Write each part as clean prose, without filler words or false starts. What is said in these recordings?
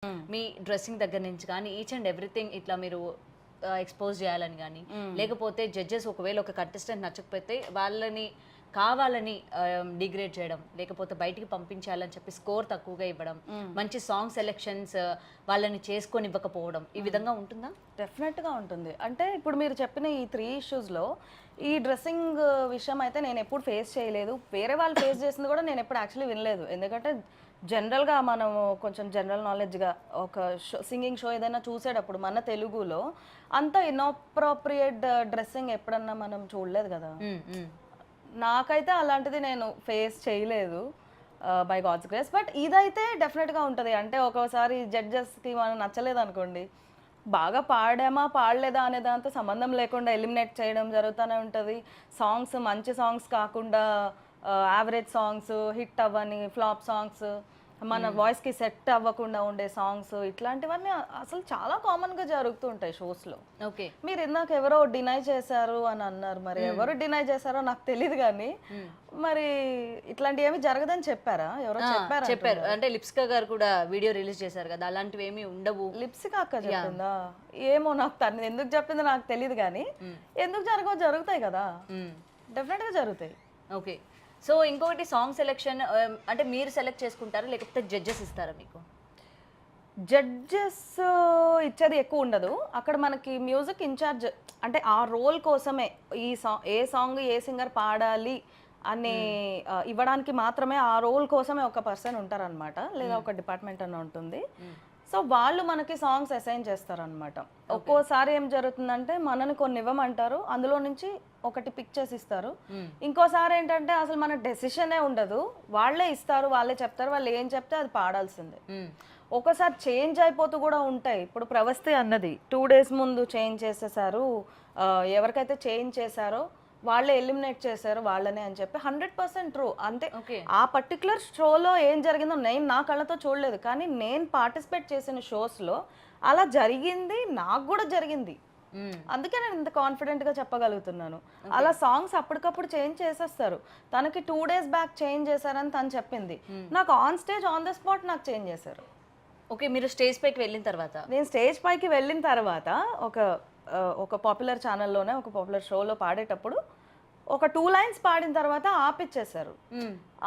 మీ dressing దగ్గర నుంచి కానీ ఈచ్ అండ్ ఎవ్రీథింగ్ ఇట్లా మీరు ఎక్స్పోజ్ చేయాలని కానీ లేకపోతే జడ్జెస్ ఒకవేళ ఒక కంటెస్టెంట్ నచ్చకపోతే వాళ్ళని కావాలని డిగ్రేడ్ చేయడం లేకపోతే బయటికి పంపించాలని చెప్పి స్కోర్ తక్కువగా ఇవ్వడం మంచి సాంగ్ సెలెక్షన్స్ వాళ్ళని చేసుకొని ఇవ్వకపోవడం ఈ విధంగా ఉంటుందా? డెఫినెట్గా ఉంటుంది. అంటే ఇప్పుడు మీరు చెప్పిన ఈ 3 ఇష్యూస్లో ఈ డ్రెస్సింగ్ విషయం అయితే నేను ఎప్పుడు ఫేస్ చేయలేదు. వేరే వాళ్ళు ఫేస్ చేసింది కూడా నేను ఎప్పుడు యాక్చువల్లీ వినలేదు. ఎందుకంటే జనరల్గా మనం కొంచెం జనరల్ నాలెడ్జ్గా ఒక సింగింగ్ షో ఏదైనా చూసేటప్పుడు మన తెలుగులో అంత ఇన్అప్రోప్రియేట్ డ్రెస్సింగ్ ఎప్పుడన్నా మనం చూడలేదు కదా. నాకైతే అలాంటిది నేను ఫేస్ చేయలేదు బై గాడ్స్ గ్రేస్. బట్ ఇదైతే డెఫినెట్గా ఉంటుంది. అంటే ఒక్కోసారి జడ్జెస్కి మనం నచ్చలేదు అనుకోండి, బాగా పాడామా పాడలేదా అనే దాంతో సంబంధం లేకుండా ఎలిమినేట్ చేయడం జరుగుతూనే ఉంటుంది. సాంగ్స్ మంచి సాంగ్స్ కాకుండా యావరేజ్ సాంగ్స్, హిట్ అవ్వని ఫ్లాప్ సాంగ్స్, మన వాయిస్కి సెట్ అవ్వకుండా ఉండే సాంగ్స్, ఇట్లాంటివన్నీ అసలు చాలా కామన్గా జరుగుతూ ఉంటాయి షోస్లో. ఓకే, మీరు ఇందాక ఎవరో డినై చేశారు అని అన్నారు. మరి ఎవరు డినై చేశారో నాకు తెలియదు, కానీ మరి ఇట్లాంటివి ఏమి జరగదని చెప్పారా? ఎవరో చెప్పారు. అంటే లిప్సికా గారు కూడా వీడియో రిలీజ్ చేశారు కదా, అలాంటివి ఏమి ఉండవు. లిప్సికా అక్క చెప్పిందా? ఏమో, నాకు తను ఎందుకు చెప్పిందో నాకు తెలియదు, కానీ ఎందుకు జరుగుతాయి కదా, డెఫినెట్గా జరుగుతాయి. ఓకే, సో ఇంకొకటి సాంగ్ సెలెక్షన్ అంటే మీరు సెలెక్ట్ చేసుకుంటారా లేకపోతే జడ్జెస్ ఇస్తారా మీకు? జడ్జెస్ ఇచ్చేది ఎక్కువ ఉండదు. అక్కడ మనకి మ్యూజిక్ ఇన్ఛార్జ్ అంటే ఆ రోల్ కోసమే ఏ సాంగ్ ఏ సింగర్ పాడాలి అని ఇవ్వడానికి మాత్రమే ఆ రోల్ కోసమే ఒక పర్సన్ ఉంటారనమాట, లేదా ఒక డిపార్ట్మెంట్ అన్న ఉంటుంది. సో వాళ్ళు మనకి సాంగ్స్ అసైన్ చేస్తారనమాట. ఒక్కోసారి ఏం జరుగుతుందంటే మనని కొన్ని ఇవ్వమంటారు, అందులో నుంచి ఒకటి పిక్ చేసి ఇస్తారు. ఇంకోసారి ఏంటంటే అసలు మన డెసిషనే ఉండదు, వాళ్ళే ఇస్తారు, వాళ్ళే చెప్తారు, వాళ్ళు ఏం చెప్తే అది పాడాల్సిందే. ఒకసారి చేంజ్ అయిపోతూ కూడా ఉంటాయి. ఇప్పుడు ప్రవస్తి అన్నది 2 days ముందు చేంజ్ చేసేసారు, ఎవరికైతే చేంజ్ చేశారో వాళ్ళే ఎలిమినేట్ చేశారు వాళ్ళనే అని చెప్పి 100% ట్రూ. అంతే, ఆ పర్టికులర్ షోలో ఏం జరిగిందో నేను నా కళ్ళతో చూడలేదు, కానీ నేను పార్టిసిపేట్ చేసిన షోస్లో అలా జరిగింది, నాకు కూడా జరిగింది. అందుకే నేను ఇంత కాన్ఫిడెంట్గా చెప్పగలుగుతున్నాను. అలా సాంగ్స్ అప్పటికప్పుడు చేంజ్ చేసేస్తారు. తనకి 2 days బ్యాక్ చేంజ్ చేశారని తను చెప్పింది, నాకు on stage on the spot నాకు చేంజ్ చేశారు. ఓకే, మీరు స్టేజ్ పైకి వెళ్ళిన తర్వాత? నేను స్టేజ్ పైకి వెళ్ళిన తర్వాత ఒక పాపులర్ ఛానల్లోనే ఒక పాపులర్ షోలో పాడేటప్పుడు ఒక 2 lines పాడిన తర్వాత ఆపిచ్చేసారు.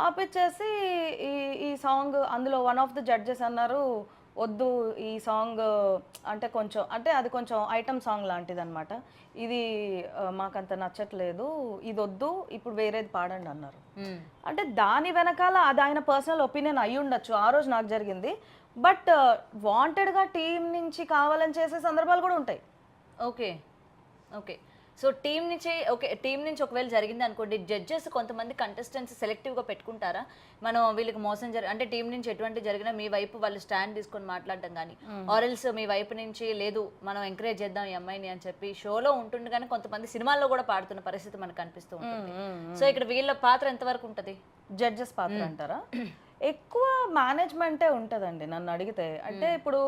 ఆపిచ్చేసి ఈ సాంగ్ అందులో వన్ ఆఫ్ ద జడ్జెస్ అన్నారు, వద్దు ఈ సాంగ్ అంటే కొంచెం అంటే అది కొంచెం ఐటమ్ సాంగ్ లాంటిది అనమాట, ఇది మాకంత నచ్చట్లేదు, ఇది వద్దు, ఇప్పుడు వేరేది పాడండి అన్నారు. అంటే దాని వెనకాల అది ఆయన పర్సనల్ ఒపీనియన్ అయ్యి ఉండొచ్చు, ఆ రోజు నాకు జరిగింది. బట్ వాంటెడ్గా టీం నుంచి కావాలని చేసే సందర్భాలు కూడా ఉంటాయి. ఓకే ఓకే, సో టీం నుంచి ఒకవేళ జరిగింది అనుకోండి, జడ్జెస్ కొంతమంది కంటెస్టెంట్స్ సెలెక్టివ్గా పెట్టుకుంటారా? మనం వీళ్ళకి మోసం అంటే టీం నుంచి ఎటువంటి జరిగినా మీ వైపు వాళ్ళు స్టాండ్ తీసుకొని మాట్లాడడం కానీ, ఆర్ఎల్స్ మీ వైపు నుంచి లేదు మనం ఎంకరేజ్ చేద్దాం ఈ అమ్మాయిని అని చెప్పి షోలో ఉంటుంది, కానీ కొంతమంది సినిమాల్లో కూడా పాడుతున్న పరిస్థితి మనకు కనిపిస్తూ ఉంటుంది. సో ఇక్కడ వీళ్ళ పాత్ర ఎంతవరకు ఉంటుంది? జడ్జెస్ పాత్ర అంటారా? ఎక్కువ మేనేజ్మెంటే ఉంటుందండి నన్ను అడిగితే. అంటే ఇప్పుడు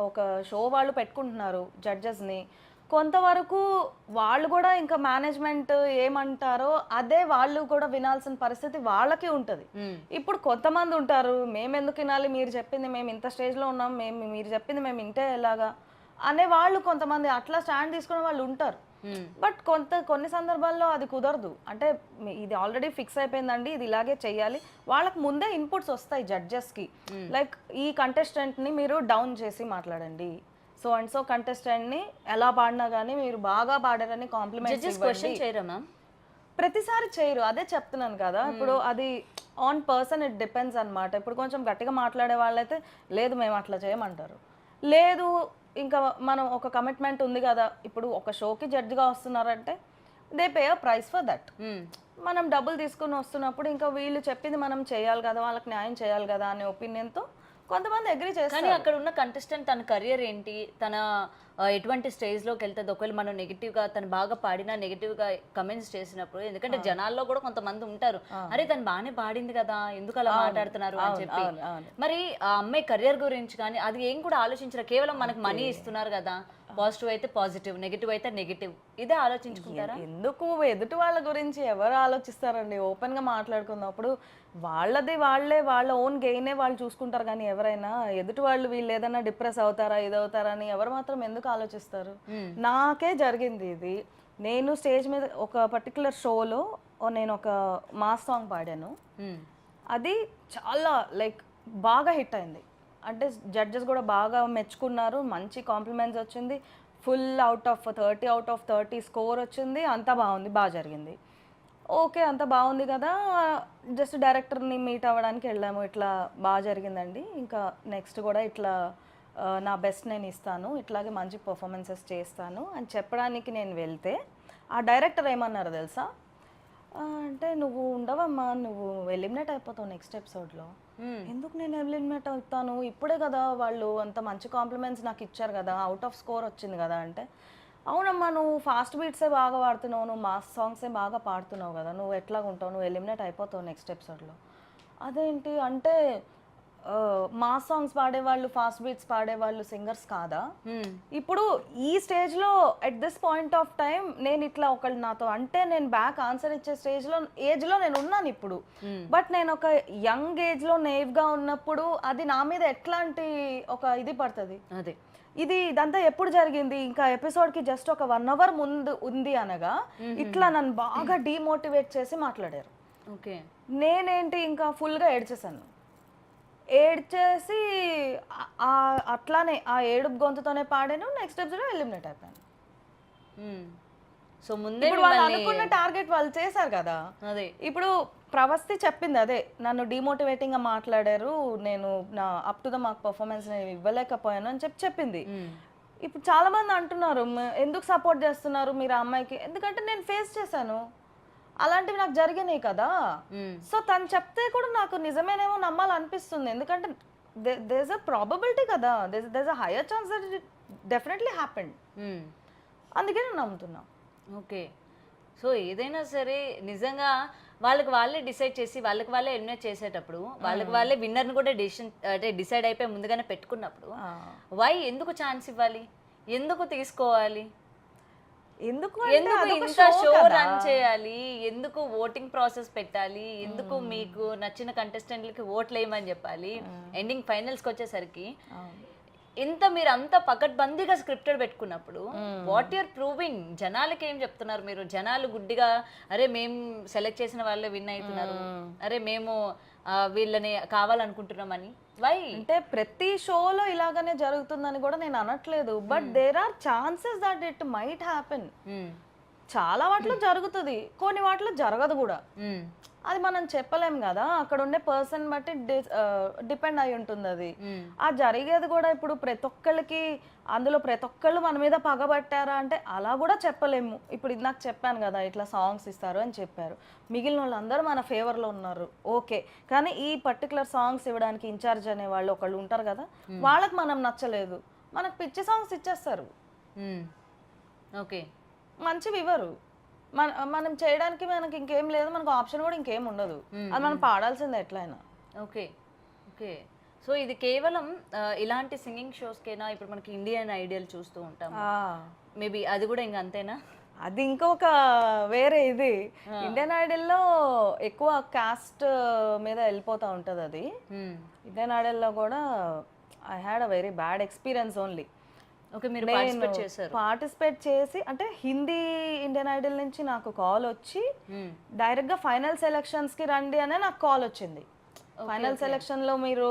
ఒక షో వాళ్ళు పెట్టుకుంటున్నారు జడ్జెస్ని, కొంతవరకు వాళ్ళు కూడా ఇంకా మేనేజ్మెంట్ ఏమంటారో అదే వాళ్ళు కూడా వినాల్సిన పరిస్థితి వాళ్ళకి ఉంటుంది. ఇప్పుడు కొంతమంది ఉంటారు, మేము ఎందుకు వినాలి, మీరు చెప్పింది మేము ఇంత స్టేజ్లో ఉన్నాం, మీరు చెప్పింది మేము ఇంటే ఎలాగా అనే వాళ్ళు కొంతమంది అట్లా స్టాండ్ తీసుకునే వాళ్ళు ఉంటారు. బట్ కొన్ని సందర్భాల్లో అది కుదరదు. అంటే ఇది ఆల్రెడీ ఫిక్స్ అయిపోయిందండి, ఇది ఇలాగే చెయ్యాలి, వాళ్ళకి ముందే ఇన్పుట్స్ వస్తాయి జడ్జెస్కి. లైక్ ఈ కంటెస్టెంట్ని మీరు డౌన్ చేసి మాట్లాడండి, సో అండ్ సో కంటెస్టెంట్ని ఎలా పాడినా కానీ మీరు బాగా పాడారని కాంప్లిమెంట్స్ ప్రతిసారి చేయరు. అదే చెప్తున్నాను కదా, ఇప్పుడు అది ఆన్ పర్సన్ ఇట్ డిపెండ్స్ అనమాట. ఇప్పుడు కొంచెం గట్టిగా మాట్లాడే వాళ్ళైతే లేదు మేము అట్లా చేయమంటారు, లేదు ఇంకా మనం ఒక కమిట్మెంట్ ఉంది కదా, ఇప్పుడు ఒక షోకి జడ్జిగా వస్తున్నారంటే they pay a price for that. మనం డబ్బులు తీసుకుని వస్తున్నప్పుడు ఇంకా వీళ్ళు చెప్పింది మనం చేయాలి కదా, వాళ్ళకి న్యాయం చేయాలి కదా అనే ఒపీనియన్తో కొంతమంది అగ్రీ చేస్తారు. కానీ అక్కడ ఉన్న కంటెస్టెంట్ తన కెరియర్ ఏంటి, తన ఎటువంటి స్టేజ్లోకి వెళ్తుంది, ఒకవేళ మనం నెగిటివ్గా తను బాగా పాడినా నెగిటివ్గా కమెంట్స్ చేసినప్పుడు, ఎందుకంటే జనాల్లో కూడా కొంతమంది ఉంటారు, అరే తను బాగానే పాడింది కదా ఎందుకు అలా మాట్లాడుతున్నారు అని చెప్పి. మరి ఆ అమ్మాయి కెరియర్ గురించి కానీ అది ఏం కూడా ఆలోచించరు, కేవలం మనకు మనీ ఇస్తున్నారు కదా పాజిటివ్ అయితే పాజిటివ్, నెగిటివ్ అయితే నెగిటివ్, ఇదే ఆలోచించుకుంటారా? ఎందుకు ఎదుటి వాళ్ళ గురించి ఎవరు ఆలోచిస్తారండి? ఓపెన్గా మాట్లాడుకున్నప్పుడు వాళ్ళ ఓన్ గెయినే వాళ్ళు చూసుకుంటారు, కానీ ఎవరైనా ఎదుటి వాళ్ళు వీళ్ళు ఏదైనా డిప్రెస్ అవుతారా ఇదవుతారా అని ఎవరు మాత్రం ఎందుకు ఆలోచిస్తారు? నాకే జరిగింది ఇది. నేను స్టేజ్ మీద ఒక పర్టికులర్ షోలో నేను ఒక మాస్ సాంగ్ పాడాను. అది చాలా లైక్ బాగా హిట్ అయింది. అంటే జడ్జెస్ కూడా బాగా మెచ్చుకున్నారు, మంచి కాంప్లిమెంట్స్ వచ్చింది, ఫుల్ అవుట్ ఆఫ్ 30 స్కోర్ వచ్చింది, అంతా బాగుంది, బాగా జరిగింది. ఓకే, అంతా బాగుంది కదా, జస్ట్ డైరెక్టర్ని మీట్ అవ్వడానికి వెళ్ళాము. ఇట్లా బాగా జరిగిందండి, ఇంకా నెక్స్ట్ కూడా ఇట్లా నా బెస్ట్ నేను ఇస్తాను, ఇట్లాగే మంచి పర్ఫార్మెన్సెస్ చేస్తాను అని చెప్పడానికి నేను వెళ్తే ఆ డైరెక్టర్ ఏమన్నారు తెలుసా? అంటే నువ్వు ఉండవమ్మా, నువ్వు ఎలిమినేట్ అయిపోతావు నెక్స్ట్ ఎపిసోడ్లో. ఎందుకు నేను ఎలిమినేట్ అవుతాను? ఇప్పుడే కదా వాళ్ళు అంత మంచి కాంప్లిమెంట్స్ నాకు ఇచ్చారు కదా, అవుట్ ఆఫ్ స్కోర్ వచ్చింది కదా అంటే, అవునమ్మా నువ్వు ఫాస్ట్ బీట్సే బాగా పాడుతున్నావు, నువ్వు మాస్ సాంగ్సే బాగా పాడుతున్నావు కదా, నువ్వు ఎట్లా ఉంటావు, నువ్వు ఎలిమినేట్ అయిపోతావు నెక్స్ట్ ఎపిసోడ్లో. అదేంటి అంటే మాస్ సాంగ్స్ పాడేవాళ్ళు, ఫాస్ట్ బీట్స్ పాడేవాళ్ళు సింగర్స్ కాదా? ఇప్పుడు ఈ స్టేజ్లో at this point of time నేను ఇట్లా ఒకళ్ళు నాతో అంటే నేను బ్యాక్ ఆన్సర్ ఇచ్చే ఏజ్లో నేను ఉన్నాను ఇప్పుడు. బట్ నేను ఒక యంగ్ ఏజ్లో నేవ్గా ఉన్నప్పుడు అది నా మీద ఎట్లాంటి ఒక ఇది పడుతుంది. అదే ఇదంతా ఎప్పుడు జరిగింది? ఇంకా ఎపిసోడ్కి జస్ట్ ఒక 1 hour ముందు ఉంది అనగా ఇట్లా నన్ను బాగా డీమోటివేట్ చేసి మాట్లాడారు. ఓకే, నేనేంటి ఇంకా ఫుల్గా ఏడ్చేసాను. ఏడ్చేసి అట్లానే ఆ ఏడుపు గొంతుతోనే పాడాను. నెక్స్ట్ ఎపిసోడ్ ఎలిమినేట్ అయిపోయాను. సో ముందే వాళ్ళు అనుకున్న టార్గెట్ వాళ్ళు చేశారు కదా. అదే ఇప్పుడు ప్రవస్తి చెప్పింది అదే, నన్ను డిమోటివేటింగ్గా మాట్లాడారు, నేను నా up to the mark performance నేను ఇవ్వలేకపోయాను అని చెప్పింది. ఇప్పుడు చాలా మంది అంటున్నారు ఎందుకు సపోర్ట్ చేస్తున్నారు మీరు ఆ అమ్మాయికి? ఎందుకంటే నేను ఫేస్ చేశాను, అలాంటివి నాకు జరిగినాయి కదా. సో తను చెప్తే కూడా నాకు నిజమేనేమో నమ్మాలనిపిస్తుంది, ఎందుకంటే దేర్ అ ప్రాబబిలిటీ కదా, there a higher chance that it definitely happened. అందుకే నేను నమ్ముతున్నా. ఓకే, సో ఏదైనా సరే నిజంగా వాళ్ళకి వాళ్ళే డిసైడ్ చేసి వాళ్ళకి వాళ్ళే ఎలిమినేట్ చేసేటప్పుడు వాళ్ళకి వాళ్ళే విన్నర్ని కూడా డిసైడ్ అయిపోయి ముందుగానే పెట్టుకున్నప్పుడు వై ఎందుకు ఛాన్స్ ఇవ్వాలి, ఎందుకు తీసుకోవాలి, ఎందుకు ఇంత షో రన్ చేయాలి, ఎందుకు ఓటింగ్ ప్రాసెస్ పెట్టాలి, ఎందుకు మీకు నచ్చిన కంటెస్టెంట్లకి ఓట్లు వేయమని చెప్పాలి, ఎండింగ్ ఫైనల్స్కి వచ్చేసరికి ఇంత మీరు అంత పకడ్బందీగా స్క్రిప్టెడ్ పెట్టుకున్నప్పుడు వాట్ యూర్ ప్రూవింగ్? జనాలకి ఏం చెప్తున్నారు మీరు? జనాలు గుడ్డిగా అరే మేము సెలెక్ట్ చేసిన వాళ్ళే విన్ అవుతున్నారు, అరే మేము వీళ్ళని కావాలనుకుంటున్నామని వై? అంటే ప్రతి షోలో ఇలాగనే జరుగుతుందని కూడా నేను అనట్లేదు, but there are chances that it might happen. చాలా వాటిలో జరుగుతుంది, కొన్ని వాటిలో జరగదు కూడా. అది మనం చెప్పలేం కదా, అక్కడ ఉండే పర్సన్ బట్టి డిపెండ్ అయి ఉంటుంది అది. ఆ జరిగేది కూడా ఇప్పుడు ప్రతి ఒక్కళ్ళకి అందులో ప్రతి ఒక్కళ్ళు మన మీద పగబట్టారా అంటే అలా కూడా చెప్పలేము. ఇప్పుడు ఇది నాకు చెప్పాను కదా ఇట్లా సాంగ్స్ ఇస్తారు అని చెప్పారు, మిగిలిన వాళ్ళందరూ మన ఫేవర్లో ఉన్నారు ఓకే, కానీ ఈ పర్టికులర్ సాంగ్స్ ఇవ్వడానికి ఇన్ఛార్జ్ అనే వాళ్ళు ఒకళ్ళు ఉంటారు కదా, వాళ్ళకి మనం నచ్చలేదు, మనకు పిచ్చి సాంగ్స్ ఇచ్చేస్తారు. ఓకే, మంచివి ఇవ్వరు, మనం చేయడానికి మనకి ఇంకేం లేదు, మనకు ఆప్షన్ కూడా ఇంకేం ఉండదు, అది మనం పాడాల్సిందే ఎట్లయినా. ఓకే ఓకే, సో ఇది కేవలం ఇలాంటి సింగింగ్ షోస్కేనా? ఇప్పుడు మనకి ఇండియన్ ఐడియల్ చూస్తూ ఉంటాం, మేబీ అది కూడా ఇంకా అంతేనా? అది ఇంకొక వేరే ఇది. ఇండియన్ ఐడల్లో ఎక్కువ కాస్ట్ మీద వెళ్ళిపోతూ ఉంటుంది అది. ఇండియన్ ఐడల్లో కూడా I had a very bad experience only. Okay, మీరు పార్టిసిపేట్ చేసి అంటే హిందీ ఇండియన్ ఐడల్ నుంచి నాకు కాల్ వచ్చి డైరెక్ట్గా ఫైనల్ సెలెక్షన్స్కి రండి అనే నాకు కాల్ వచ్చింది. ఫైనల్ సెలెక్షన్లో మీరు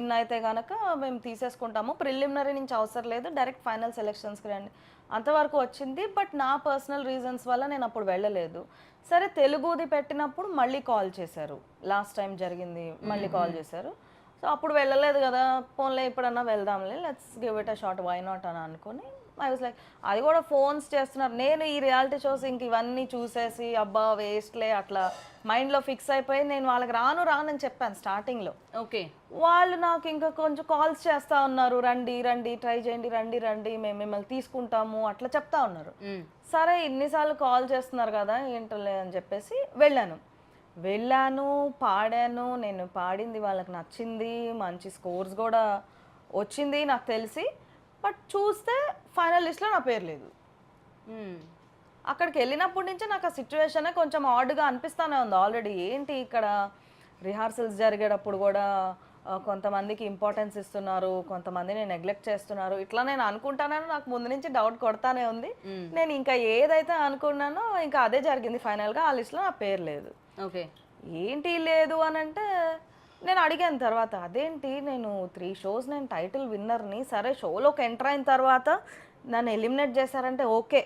ఇన్ అయితే కనుక మేము తీసేసుకుంటాము, ప్రిలిమినరీ నుంచి అవసరం లేదు, డైరెక్ట్ ఫైనల్ సెలెక్షన్స్కి రండి అంతవరకు వచ్చింది. బట్ నా పర్సనల్ రీజన్స్ వల్ల నేను అప్పుడు వెళ్ళలేదు. సరే తెలుగుది పెట్టినప్పుడు మళ్ళీ కాల్ చేశారు, లాస్ట్ టైం జరిగింది మళ్ళీ కాల్ చేశారు. సో అప్పుడు వెళ్ళలేదు కదా, ఫోన్లో ఎప్పుడన్నా వెళ్దాంలే, let's give it a shot, why not అని అనుకుని ఐ వాజ్ లైక్, అది కూడా ఫోన్స్ చేస్తున్నారు. నేను ఈ రియాలిటీ షోస్ ఇంక ఇవన్నీ చూసేసి అబ్బా వేస్ట్లే అట్లా మైండ్లో ఫిక్స్ అయిపోయి నేను వాళ్ళకి రానని చెప్పాను స్టార్టింగ్లో. ఓకే, వాళ్ళు నాకు ఇంకా కొంచెం కాల్స్ చేస్తూ ఉన్నారు, రండి రండి ట్రై చేయండి, రండి రండి మేము మిమ్మల్ని తీసుకుంటాము అట్లా చెప్తా ఉన్నారు. సరే ఇన్నిసార్లు కాల్ చేస్తున్నారు కదా ఏంటలే అని చెప్పేసి వెళ్ళాను, పాడాను. నేను పాడింది వాళ్ళకి నచ్చింది, మంచి స్కోర్స్ కూడా వచ్చింది నాకు తెలిసి. బట్ చూస్తే ఫైనల్ లిస్ట్లో నా పేరు లేదు. అక్కడికి వెళ్ళినప్పటి నుంచి నాకు ఆ సిచ్యువేషనే కొంచెం ఆడ్గా అనిపిస్తూనే ఉంది ఆల్రెడీ. ఏంటి ఇక్కడ రిహార్సల్స్ జరిగేటప్పుడు కూడా కొంతమందికి ఇంపార్టెన్స్ ఇస్తున్నారు, కొంతమందిని నెగ్లెక్ట్ చేస్తున్నారు, ఇట్లా నేను అనుకుంటానని నాకు ముందు నుంచి డౌట్ కొడతానే ఉంది. నేను ఇంకా ఏదైతే అనుకున్నానో ఇంకా అదే జరిగింది. ఫైనల్గా ఆ లిస్ట్లో నా పేరు లేదు. ఓకే, ఏంటి లేదు అని అంటే నేను అడిగాను తర్వాత, అదేంటి నేను 3 షోస్ నేను టైటిల్ విన్నర్ని, సరే షోలోకి ఎంటర్ అయిన తర్వాత నన్ను ఎలిమినేట్ చేశారంటే ఓకే.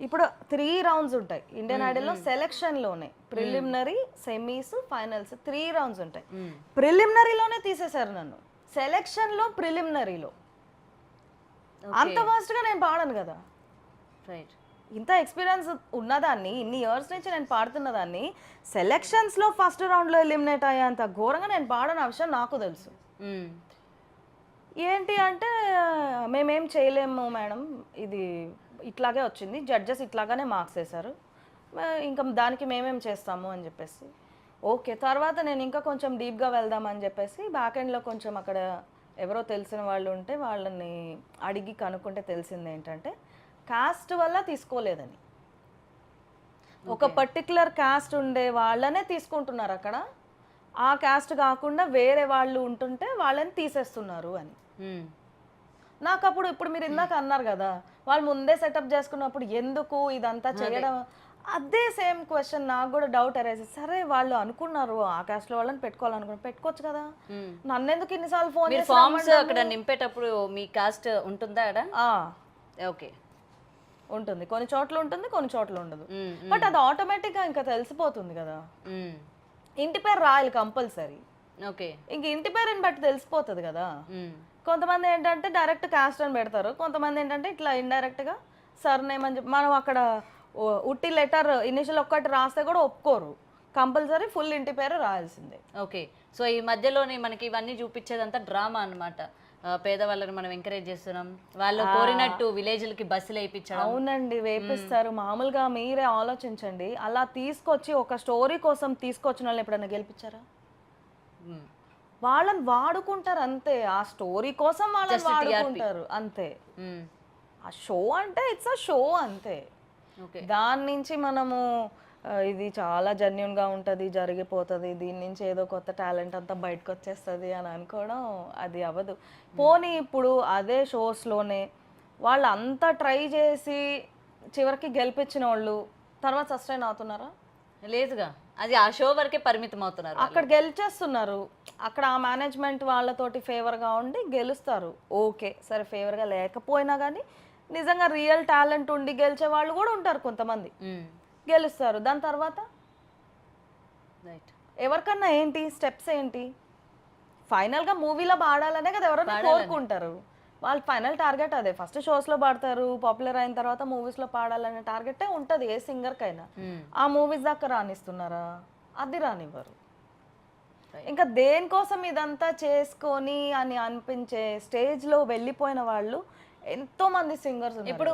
ఇప్పుడు 3 రౌండ్స్ ఉంటాయి ఇండియన్ ఐడల్లో. సెలెక్షన్లోనే ప్రిలిమినరీ, సెమీస్, ఫైనల్స్ 3 రౌండ్స్ ఉంటాయి. ప్రిలిమినరీలోనే తీసేశారు నన్ను, సెలెక్షన్లో ప్రిలిమినరీలో. అంత ఫాస్ట్గా నేను పాడను కదా. రైట్. ఇంత ఎక్స్పీరియన్స్ ఉన్నదాన్ని, ఇన్ని ఇయర్స్ నుంచి నేను పాడుతున్న దాన్ని సెలెక్షన్స్లో ఫస్ట్ రౌండ్లో ఎలిమినేట్ అయ్యేంత ఘోరంగా నేను పాడని విషయం నాకు తెలుసు. ఏంటి అంటే మేమేం చేయలేము మేడం, ఇది ఇట్లాగే వచ్చింది, జడ్జెస్ ఇట్లాగానే మార్క్స్ వేశారు, ఇంకా దానికి మేమేం చేస్తాము అని చెప్పేసి. ఓకే, తర్వాత నేను ఇంకా కొంచెం డీప్గా వెళ్దామని చెప్పేసి బ్యాక్ ఎండ్లో కొంచెం అక్కడ ఎవరో తెలిసిన వాళ్ళు ఉంటే వాళ్ళని అడిగి కనుక్కుంటే తెలిసింది ఏంటంటే కాస్ట్ వల్ల తీసుకోలేదని. ఒక పర్టికులర్ కాస్ట్ ఉండే వాళ్ళనే తీసుకుంటున్నారు అక్కడ, ఆ కాస్ట్ కాకుండా వేరే వాళ్ళు ఉంటుంటే వాళ్ళని తీసేస్తున్నారు అని. నాకు అప్పుడు ఇప్పుడు మీరు ఇందాక అన్నారు కదా, వాళ్ళు ముందే సెటప్ చేసుకున్నప్పుడు ఎందుకు ఇదంతా చేయడం, అదే సేమ్ క్వశ్చన్ నాకు కూడా డౌట్ అరేసి. సరే వాళ్ళు అనుకున్నారు ఆ కాస్ట్ లో వాళ్ళని పెట్టుకోవాలనుకున్నారు, పెట్టుకోవచ్చు కదా, నన్ను ఎందుకు ఇన్నిసార్లు ఫోన్ చేసి ఫార్మ్స్ అక్కడ నింపేటప్పుడు మీ కాస్ట్ ఉంటుందా అక్కడ? ఓకే, ఉంటుంది, కొన్ని చోట్ల ఉంటుంది, కొన్ని చోట్ల ఉండదు. బట్ అది ఆటోమేటిక్ గా ఇంకా తెలిసిపోతుంది కదా. ఇంటి పేరు రాయాలి కంపల్సరీ. ఓకే, ఇంక ఇంటి పేరుని బట్టి తెలిసిపోతుంది కదా. కొంతమంది ఏంటంటే డైరెక్ట్ కాస్ట్ అని పెడతారు, కొంతమంది ఏంటంటే ఇట్లా ఇండైరెక్ట్ గా సర్నేమ్ అని చెప్పి. మనం అక్కడ ఉట్టి లెటర్ ఇనిషియల్ ఒక్కటి రాస్తే కూడా ఒప్పుకోరు, కంపల్సరీ ఫుల్ ఇంటి పేరు రాయాల్సిందే. ఓకే, సో ఈ మధ్యలోనే మనకి ఇవన్నీ చూపించేదంతా డ్రామా అన్నమాట. పేదవాళ్ళని మనం ఎంకరేజ్ చేస్తున్నాం, వాళ్ళు కోరినట్టు విలేజ్లకి బస్సులు వేయించడం. అవునండి, వేపిస్తారు. మామూలుగా మీరే ఆలోచించండి, అలా తీసుకొచ్చి ఒక స్టోరీ కోసం తీసుకొచ్చిన వాళ్ళని ఎప్పుడైనా గెలిపించారా? వాళ్ళని వాడుకుంటారు అంతే, ఆ స్టోరీ కోసం వాళ్ళని వాడుకుంటారు అంతే. ఆ షో అంటే ఇట్స్ అ షో అంతే. దాని నుంచి మనము ఇది చాలా జెన్యున్గా ఉంటుంది, జరిగిపోతుంది, దీని నుంచి ఏదో కొత్త టాలెంట్ అంతా బయటకు వచ్చేస్తుంది అని అనుకోవడం అది అవ్వదు. పోనీ ఇప్పుడు అదే షోస్లోనే వాళ్ళు అంతా ట్రై చేసి చివరికి గెలిపించిన వాళ్ళు తర్వాత సస్టైన్ అవుతున్నారా? లేదుగా, అది ఆ షో వరకే పరిమితం అవుతున్నారు. అక్కడ గెలిచేస్తున్నారు, అక్కడ ఆ మేనేజ్మెంట్ వాళ్ళతోటి ఫేవర్గా ఉండి గెలుస్తారు. ఓకే సరే, ఫేవర్గా లేకపోయినా కానీ నిజంగా రియల్ టాలెంట్ ఉండి గెలిచే వాళ్ళు కూడా ఉంటారు కొంతమంది, గెలుస్తారు. దాని తర్వాత ఎవరికన్నా ఏంటి స్టెప్స్ ఏంటి, ఫైనల్గా మూవీలో పాడాలనే కదా ఎవరైనా కోరుకుంటారు. వాళ్ళ ఫైనల్ టార్గెట్ అదే. ఫస్ట్ షోస్లో పాడతారు, పాపులర్ అయిన తర్వాత మూవీస్లో పాడాలనే టార్గెటే ఉంటుంది ఏ సింగర్కైనా. ఆ మూవీస్ దాకా రానిస్తున్నారా? అది రానివ్వరు. ఇంకా దేనికోసం ఇదంతా చేసుకొని అని అనిపించే స్టేజ్లో వెళ్ళిపోయిన వాళ్ళు ఎంతో మంది సింగర్స్. ఇప్పుడు